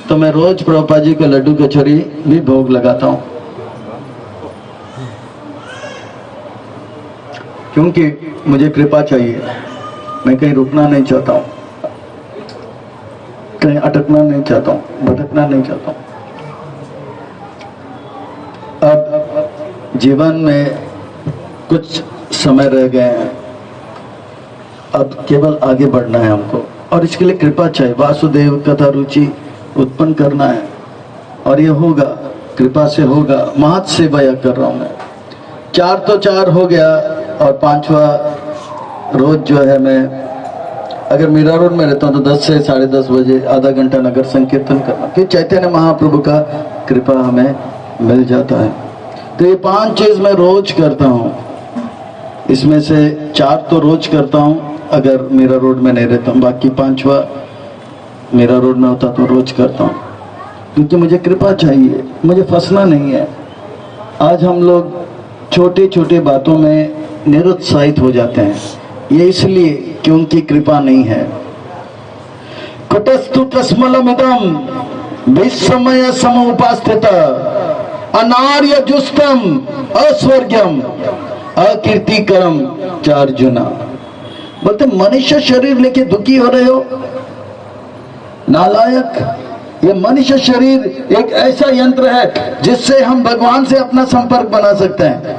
तो मैं रोज प्रभुपाद जी को लड्डू कचौरी भी भोग लगाता हूँ, क्योंकि मुझे कृपा चाहिए। मैं कहीं रुकना नहीं चाहता हूँ, कहीं अटकना नहीं चाहता हूँ, भटकना नहीं चाहता हूँ। अब जीवन में कुछ समय रह गए हैं, अब केवल आगे बढ़ना है हमको, और इसके लिए कृपा चाहिए। वासुदेव कथा रुचि उत्पन्न करना है, और ये होगा, कृपा से होगा। महत सेवा कर रहा हूँ मैं। 4 तो 4 हो गया, और 5वां रोज जो है मैं अगर मीरा रोड में रहता हूँ तो 10 से 10:30 बजे आधा घंटा नगर संकीर्तन करना, फिर चैतन्य महाप्रभु का कृपा हमें मिल जाता है। तो ये 5 चीज मैं रोज करता हूँ। इसमें से 4 तो रोज करता हूँ अगर मीरा रोड में नहीं रहता हूँ, बाकी 5वां मीरा रोड में होता तो रोज करता हूँ, क्योंकि मुझे कृपा चाहिए, मुझे फंसना नहीं है। आज हम लोग छोटे छोटे बातों में निरुत्साहित हो जाते हैं, ये इसलिए क्योंकि कृपा नहीं है। कुटस्तु तस्मलमिदं विस्मय समुपास्थित अनार्य जुष्टम अस्वर्ग्यम अकीर्तिकरम चार्जुना। बोलते मनुष्य शरीर लेके दुखी हो रहे हो, नालायक। ये मनुष्य शरीर एक ऐसा यंत्र है जिससे हम भगवान से अपना संपर्क बना सकते हैं।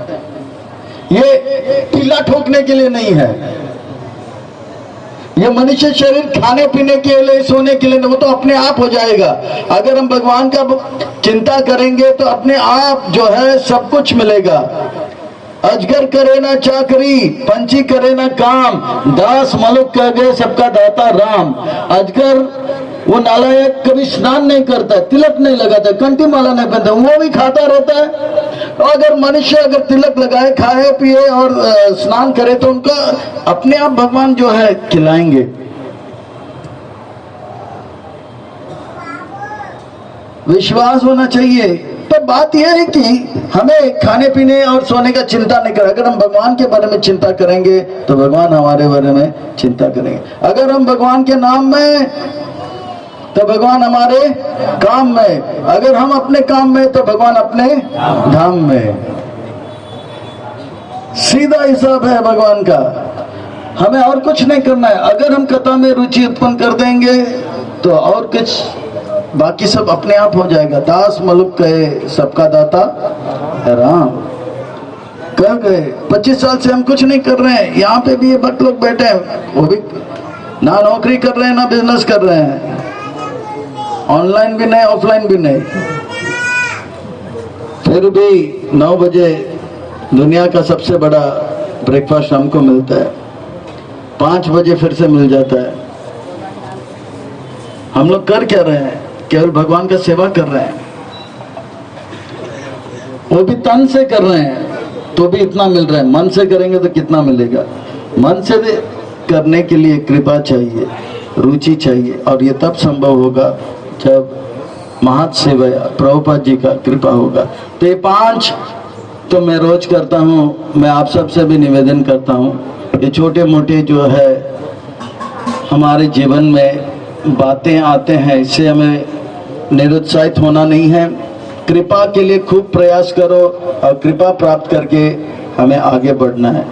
ये किला ठोकने के लिए नहीं है। ये मनुष्य शरीर खाने पीने के लिए, सोने के लिए नहीं, वो तो अपने आप हो जाएगा। अगर हम भगवान का चिंता करेंगे तो अपने आप जो है सब कुछ मिलेगा। अजगर करे ना चाकरी, पंछी करे ना काम, दास मलुक कह गए सबका दाता राम। अजगर वो नालायक कभी स्नान नहीं करता, तिलक नहीं लगाता, कंठी माला नहीं पहनता, वो भी खाता रहता है। और अगर मनुष्य अगर तिलक लगाए, खाए पिए और स्नान करे तो उनका अपने आप भगवान जो है खिलाएंगे। विश्वास होना चाहिए। तो बात यह है कि हमें खाने पीने और सोने का चिंता नहीं करें। अगर हम भगवान के बारे में चिंता करेंगे तो भगवान हमारे बारे में चिंता करेंगे। अगर हम भगवान के नाम में तो भगवान हमारे काम में, अगर हम अपने काम में तो भगवान अपने धाम में। सीधा हिसाब है भगवान का, हमें और कुछ नहीं करना है। अगर हम कथा में रुचि उत्पन्न कर देंगे तो और कुछ बाकी सब अपने आप हो जाएगा। दास मलुक कहे सबका दाता राम कह गए। 25 साल से हम कुछ नहीं कर रहे हैं, यहाँ पे भी ये भक्त लोग बैठे हैं, वो भी ना नौकरी कर रहे हैं ना बिजनेस कर रहे हैं, ऑनलाइन भी नहीं ऑफलाइन भी नहीं, फिर भी 9 बजे दुनिया का सबसे बड़ा ब्रेकफास्ट हमको मिलता है, 5 बजे फिर से मिल जाता है। हम लोग कर क्या रहे हैं? केवल भगवान का सेवा कर रहे हैं, वो भी तन से कर रहे हैं तो भी इतना मिल रहा है, मन से करेंगे तो कितना मिलेगा? मन से करने के लिए कृपा चाहिए, रुचि चाहिए, और ये तब संभव होगा जब महत सेवा प्रभुपाद जी का कृपा होगा। तो ये 5 तो मैं रोज करता हूँ। मैं आप सबसे भी निवेदन करता हूँ, ये छोटे मोटे जो है हमारे जीवन में बातें आते हैं, इससे हमें निरुत्साहित होना नहीं है। कृपा के लिए खूब प्रयास करो और कृपा प्राप्त करके हमें आगे बढ़ना है,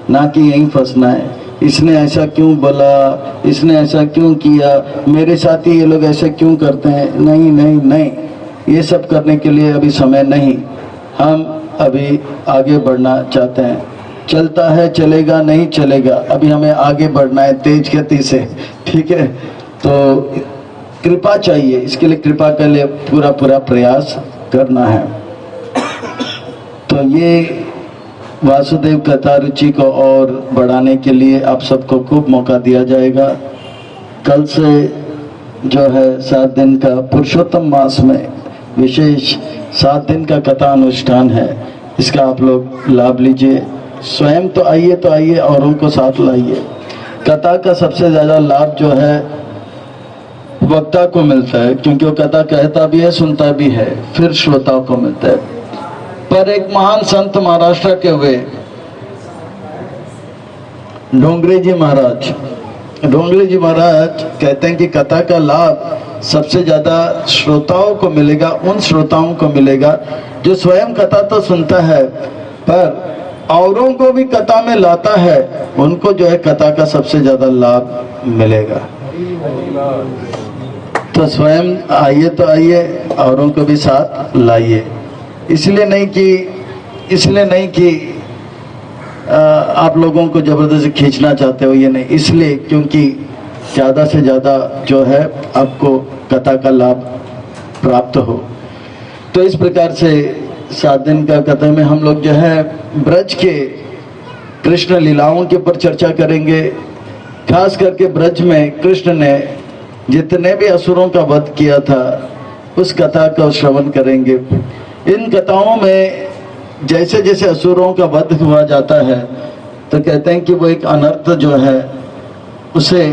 ना कि यहीं फंसना है। इसने ऐसा क्यों बोला, इसने ऐसा क्यों किया, मेरे साथी ये लोग ऐसे क्यों करते हैं। नहीं नहीं नहीं, ये सब करने के लिए अभी समय नहीं। हम अभी आगे बढ़ना चाहते हैं। चलता है चलेगा नहीं चलेगा, अभी हमें आगे बढ़ना है तेज गति से, ठीक है। तो कृपा चाहिए, इसके लिए कृपा के लिए पूरा प्रयास करना है। तो ये वासुदेव कथा रुचि को और बढ़ाने के लिए आप सबको खूब मौका दिया जाएगा। कल से जो है 7 दिन का पुरुषोत्तम मास में विशेष 7 दिन का कथा अनुष्ठान है, इसका आप लोग लाभ लीजिए। स्वयं तो आइए और उनको साथ लाइए। कथा का सबसे ज़्यादा लाभ जो है वक्ता को मिलता है, क्योंकि वो कथा कहता भी है सुनता भी है, फिर श्रोताओं को मिलता है। पर एक महान संत महाराष्ट्र के हुए डोंगरे जी महाराज, डोंगरे जी महाराज कहते हैं कि कथा का लाभ सबसे ज्यादा श्रोताओं को मिलेगा, उन श्रोताओं को मिलेगा जो स्वयं कथा तो सुनता है पर औरों को भी कथा में लाता है, उनको जो है कथा का सबसे ज्यादा लाभ मिलेगा। तो स्वयं आइए तो आइए, औरों को भी साथ लाइए। इसलिए नहीं कि आप लोगों को जबरदस्ती खींचना चाहते हो, ये नहीं, इसलिए क्योंकि ज़्यादा से ज़्यादा जो है आपको कथा का लाभ प्राप्त हो। तो इस प्रकार से 7 दिन का कथा में हम लोग जो है ब्रज के कृष्ण लीलाओं के ऊपर चर्चा करेंगे। खास करके ब्रज में कृष्ण ने जितने भी असुरों का वध किया था उस कथा का श्रवण करेंगे। इन कथाओं में जैसे जैसे असुरों का वध हुआ जाता है तो कहते हैं कि वो एक अनर्थ जो है उसे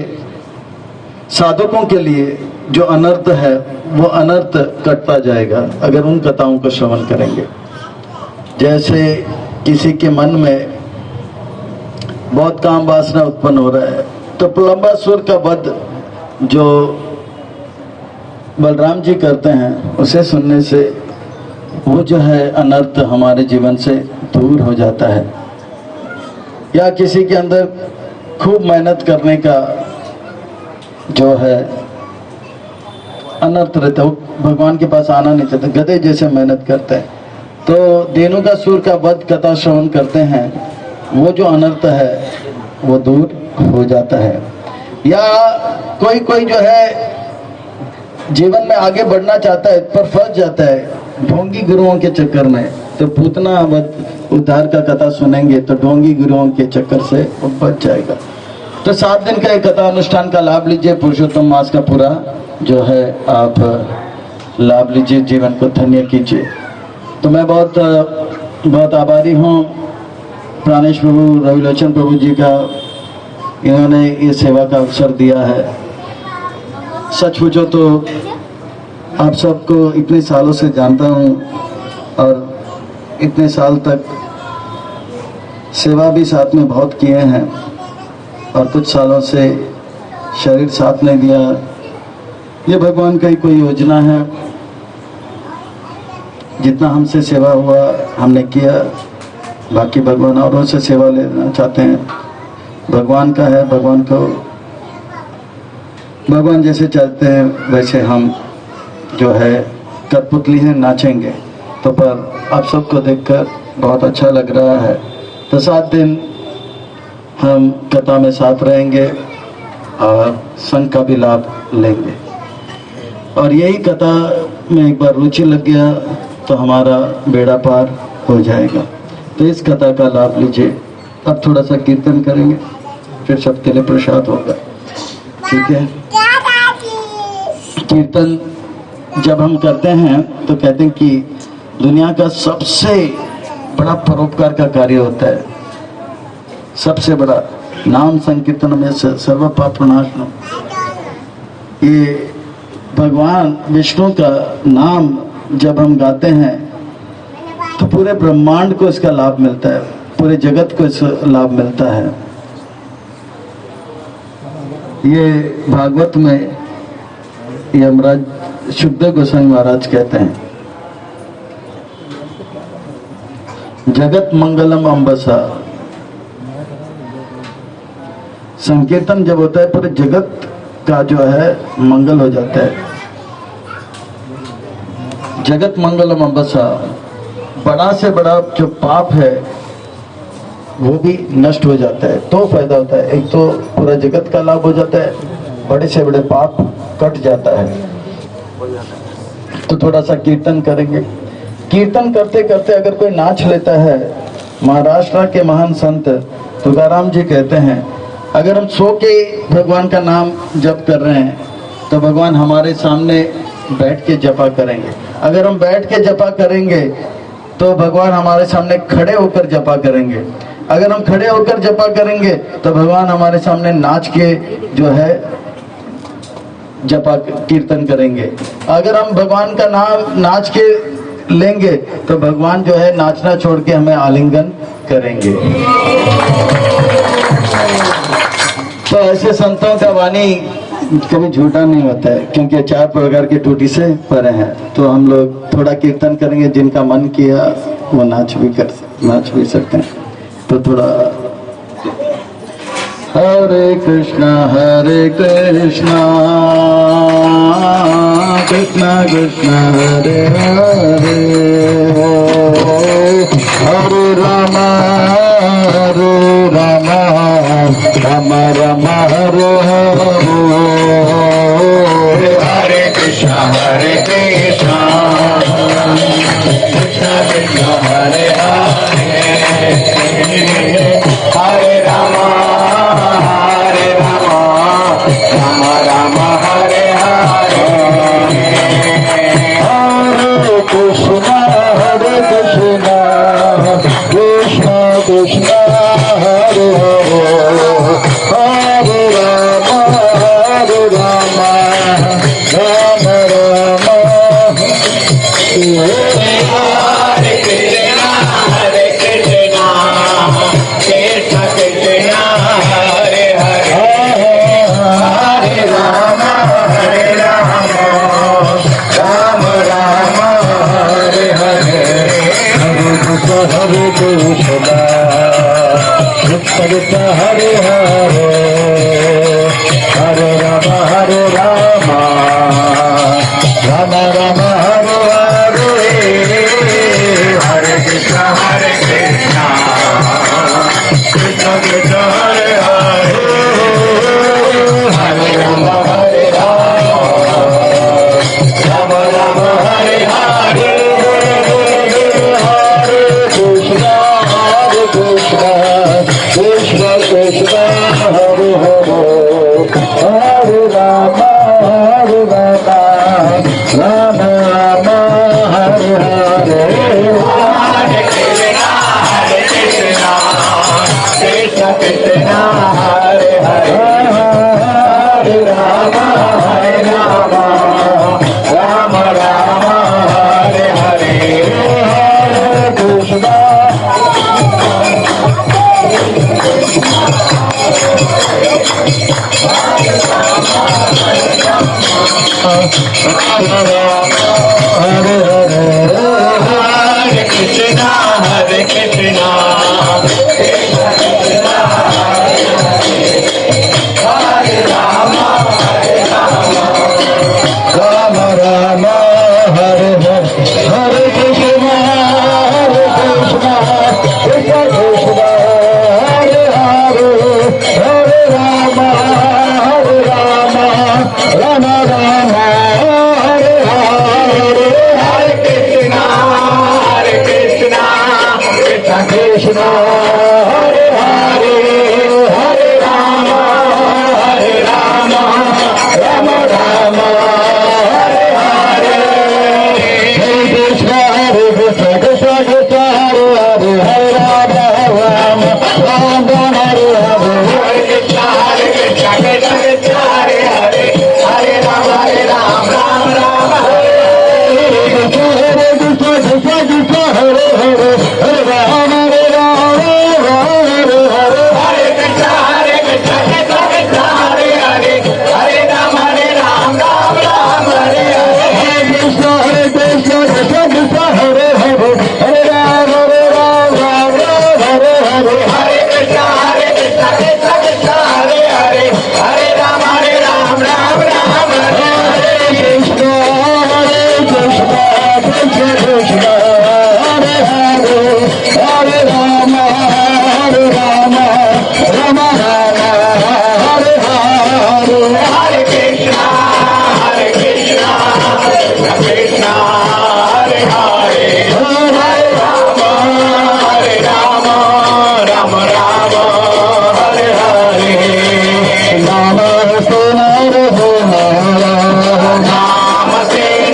साधकों के लिए जो अनर्थ है वो अनर्थ कटता जाएगा अगर उन कथाओं को श्रवण करेंगे। जैसे किसी के मन में बहुत काम वासना उत्पन्न हो रहा है तो प्रलंबासुर का वध जो बलराम जी करते हैं उसे सुनने से वो जो है अनर्थ हमारे जीवन से दूर हो जाता है। या किसी के अंदर खूब मेहनत करने का जो है अनर्थ रहता है, भगवान के पास आना नहीं चाहता, गधे जैसे मेहनत करते हैं, तो धेनुकासुर का वध कथा श्रवण करते हैं, वो जो अनर्थ है वो दूर हो जाता है। या कोई जो है जीवन में आगे बढ़ना चाहता है पर फंस जाता है ढोंगी गुरुओं के चक्कर में, तो पूतना उद्धार का कथा सुनेंगे तो ढोंगी गुरुओं के चक्कर से वो बच जाएगा। तो 7 दिन का एक कथा अनुष्ठान का लाभ लीजिए, पुरुषोत्तम मास का पूरा जो है आप लाभ लीजिए, जीवन को धन्य कीजिए। तो मैं बहुत आभारी हूँ प्राणेश प्रभु, रविलोचन प्रभु जी का, इन्होंने ये सेवा का अवसर दिया है। सच पूछो तो आप सबको इतने सालों से जानता हूँ और इतने साल तक सेवा भी साथ में बहुत किए हैं और कुछ सालों से शरीर साथ नहीं दिया। ये भगवान का ही कोई योजना है, जितना हमसे सेवा हुआ हमने किया, बाकी भगवान औरों से सेवा लेना चाहते हैं। भगवान का है, भगवान जैसे चलते हैं वैसे हम जो है कठपुतली हैं, नाचेंगे। तो पर आप सबको देखकर बहुत अच्छा लग रहा है। तो 7 दिन हम कथा में साथ रहेंगे और संघ का भी लाभ लेंगे। और यही कथा में एक बार रुचि लग गया तो हमारा बेड़ा पार हो जाएगा। तो इस कथा का लाभ लीजिए। अब थोड़ा सा कीर्तन करेंगे, फिर सबके लिए प्रसाद होगा, ठीक है। कीर्तन जब हम करते हैं तो कहते हैं कि दुनिया का सबसे बड़ा परोपकार का कार्य होता है, सबसे बड़ा नाम संकीर्तन में सर्व पाप प्रणाशनम। ये भगवान विष्णु का नाम जब हम गाते हैं तो पूरे ब्रह्मांड को इसका लाभ मिलता है, पूरे जगत को इसका लाभ मिलता है। ये भागवत में यमराज शुद्धदेव गोस्वामी महाराज कहते हैं, जगत मंगलम अंबसा। संकीर्तन जब होता है पूरे जगत का जो है मंगल हो जाता है। जगत मंगलम अंबसा, बड़ा से बड़ा जो पाप है वो भी नष्ट हो जाता है। तो फायदा होता है, एक तो पूरा जगत का लाभ हो जाता है, बड़े से बड़े पाप कट जाता है। तो थोड़ा सा कीर्तन करेंगे। कीर्तन करते करते अगर कोई नाच लेता है, महाराष्ट्र के महान संत तुकाराम जी कहते हैं, अगर हम सो के भगवान का नाम जप कर रहे हैं तो भगवान हमारे सामने बैठ के जपा करेंगे। अगर हम बैठ के जपा करेंगे तो भगवान हमारे सामने खड़े होकर जपा करेंगे। अगर हम खड़े होकर जपा करेंगे तो भगवान हमारे सामने नाच के जो है जपा कीर्तन करेंगे। अगर हम भगवान का नाम नाच के लेंगे तो भगवान जो है नाचना छोड़ के हमें आलिंगन करेंगे। तो ऐसे संतों का वाणी कभी झूठा नहीं होता है, क्योंकि 4 प्रकार की टूटी से परे हैं। तो हम लोग थोड़ा कीर्तन करेंगे, जिनका मन किया वो नाच भी सकते हैं। तो थोड़ा हरे कृष्णा कृष्णा कृष्णा हरे हरे, हरे राम राम राम हरे हरे, हरे कृष्णा कृष्णा कृष्णा हरे हरे, हरे राम राम हरे हरे, हरे कृष्णा कृष्णा कृष्णा हरे हरे, हरे राम राम राम हरे कृष्णा कृष्णा कृष्णा हरे हरे, हरे राम राम राम हरे हरे, हरे कृष्णा कृष्णा हरे हरे, हरे राम राम राम हरे हरे, हरे कृष्णा कृष्णा कृष्णा कृष्णा हरे हरे, हरे राम राम राम हरे हरे, हरे कृष्णा कृष्णा कृष्णा हरे हरे, हरे राम राम राम हरे हरे, हरे कृष्णा कृष्णा कृष्णा हरे हरे, हरे राम राम राम हरे हरे, हरे कृष्णा हरे हरे, हरे कृष्णा हरे राम राम राम हरे हरे, हरे कृष्णा कृष्णा कृष्णा हरे हरे, हरे राम राम राम हरे हरे, हरे कृष्णा कृष्णा कृष्णा हरे हरे, हरे राम राम राम हरे हरे, हरे कृष्णा कृष्णा कृष्णा हरे हरे, हरे राम राम हरे हरे, हरे कृष्णा कृष्णा कृष्णा हरे हरे, हरे राम राम हरे हरे, हरे कृष्णा कृष्णा हरे हरे, हरे राम हरे हरे, हरे कृष्णा कृष्णा कृष्णा हरे हरे, हरे राम हरे हरे, हरे कृष्णा कृष्णा कृष्णा हरे हरे, हरे राम हरे हरे, हरे कृष्णा कृष्णा कृष्णा हरे हरे, हरे राम हरे हरे, कृष्णा कृष्णा कृष्णा हरे हरे, हरे राम राम हरे हरे, हरे कृष्णा कृष्णा कृष्णा हरे हरे, हरे राम राम हरे हरे, नमस्ते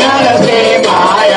नरसिंहाय,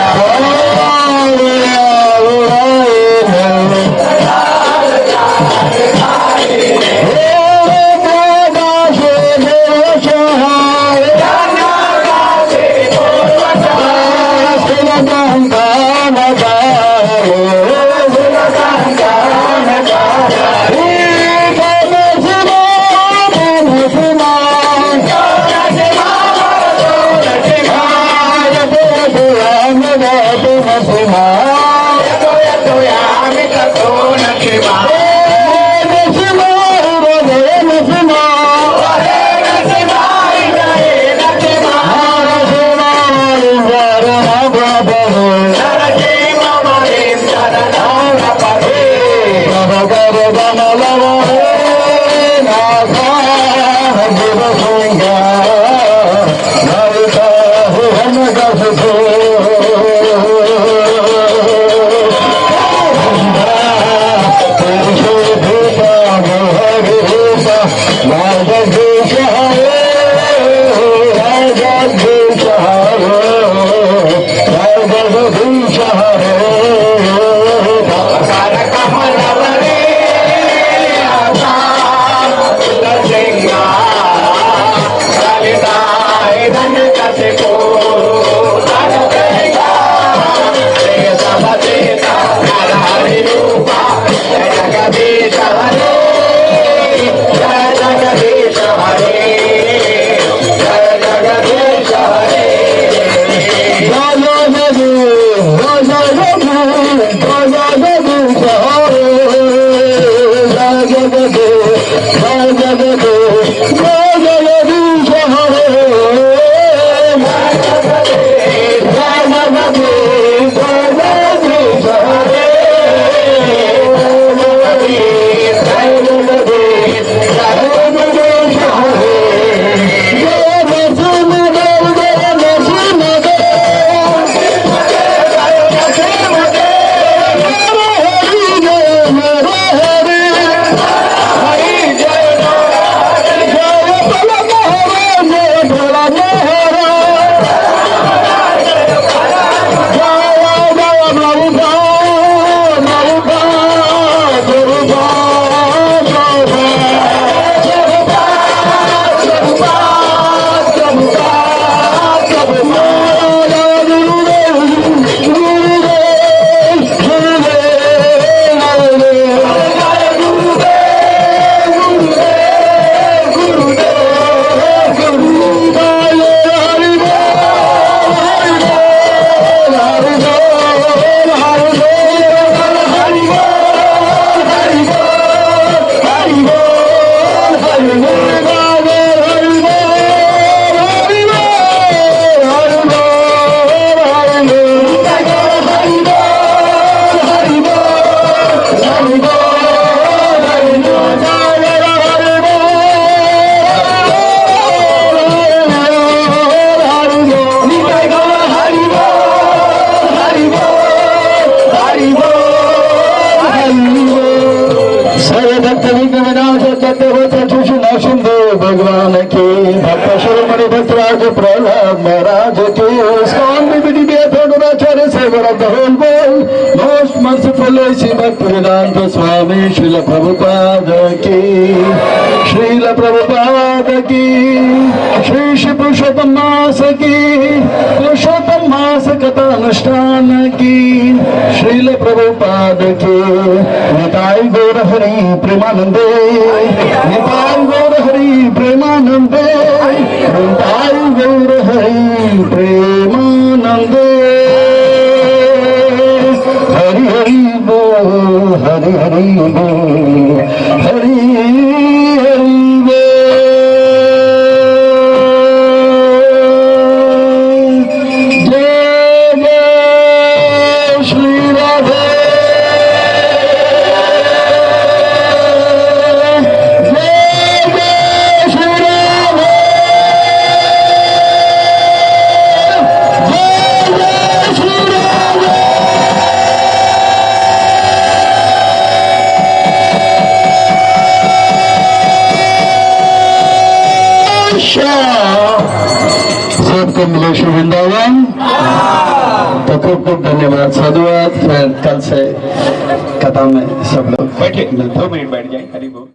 शिरोमणि भक्तराज प्रहलाद महाराज की स्वामी विधिव्याचार्य से बड़ा होल बोल मोस्ट मर्सीफुल श्री भक्तिवेदांत स्वामी श्रील प्रभुपाद की श्रील प्रभुपाद की श्री पुरुषोत्तम मास की पुरुषोत्तम मास कथा अनुष्ठान की श्रील प्रभुपाद की निताई गौर हरि प्रेमानंदे निताई गौर हरि प्रेमानंदे निताई गौर हरि प्रेमानंदे हरि हरि बोल हरि हरि बोल हरि हरि बोल जय जय श्री राधे जय जय श्री राधे जय जय श्री राधे सबको मिले शुभ वृंदावन। तो खूब खूब धन्यवाद साधुवाद। फिर कल से कथा में सब लोग बैठे 2 मिनट बैठ जाए। हरि बोल।